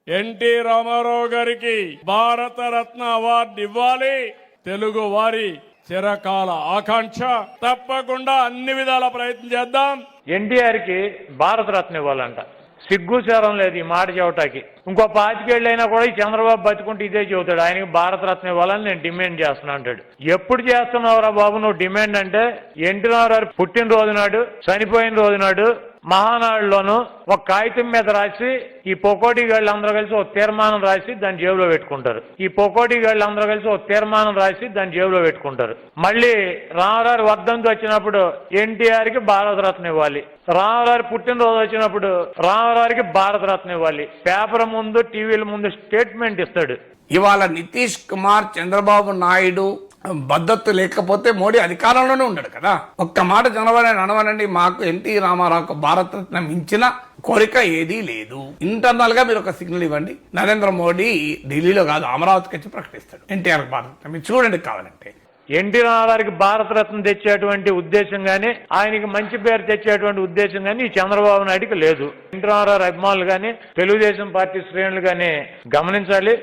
NT Ramarao గారికి Bharat Ratna award ఇవ్వాలి. తెలుగు వారి చిరకాల ఆకాంక్ష. తప్పకుండా అన్ని విధాల ప్రయత్నం చేద్దాం. ఎన్టీఆర్ కి భారతరత్న ఇవ్వాలంట. సిగ్గుచారం లేదు ఈ మాట చెవటానికి. ఇంకో 25 ఏళ్ళైనా కూడా ఈ చంద్రబాబు బతుకుంటే ఇదే చెబుతాడు, ఆయనకి భారతరత్న ఇవ్వాలని నేను డిమాండ్ చేస్తున్నా అంటాడు. ఎప్పుడు చేస్తున్నావురా బాబు నువ్వు డిమాండ్ అంటే? ఎన్టీ రామారావు పుట్టినరోజు నాడు, చనిపోయిన రోజు నాడు మహానాడులోను ఒక కాగితం మీద రాసి ఈ పొకోటి గాళ్ళు అందరూ కలిసి ఒక తీర్మానం రాసి దాన్ని జేబులో పెట్టుకుంటారు. ఈ పొకోటి గాళ్ళు అందరూ కలిసి ఒక తీర్మానం రాసి దాన్ని జేబులో పెట్టుకుంటారు. మళ్ళీ రామారావు వర్ధంతి వచ్చినప్పుడు ఎన్టీఆర్ కి భారతరత్న ఇవ్వాలి. రామారావు పుట్టినరోజు వచ్చినప్పుడు రామారావుకి భారతరత్న ఇవ్వాలి. పేపర్ ముందు టీవీల ముందు స్టేట్మెంట్ ఇస్తాడు. ఇవాళ నితీష్ కుమార్, చంద్రబాబు నాయుడు భద్రత లేకపోతే మోడీ అధికారంలోనే ఉండడు కదా. ఒక్క మాట చంద్రబాబు అనవనండి, మాకు ఎన్టీ రామారావుకు భారతరత్న మించిన కోరిక ఏదీ లేదు. ఇంటర్నల్ గా మీరు ఒక సిగ్నల్ ఇవ్వండి. నరేంద్ర మోడీ ఢిల్లీలో కాదు అమరావతికి వచ్చి ప్రకటిస్తాడు ఎన్టీఆర్ భారతరత్న. మీరు చూడండి కావాలంటే. ఎన్టీ రామారావుకి భారతరత్న తెచ్చేటువంటి ఉద్దేశం గానీ, ఆయనకి మంచి పేరు తెచ్చేటువంటి ఉద్దేశం గానీ ఈ చంద్రబాబు నాయుడికి లేదు. ఎన్టీ రామారావు అభిమానులు గానీ, తెలుగుదేశం పార్టీ శ్రేణులు గానీ గమనించాలి.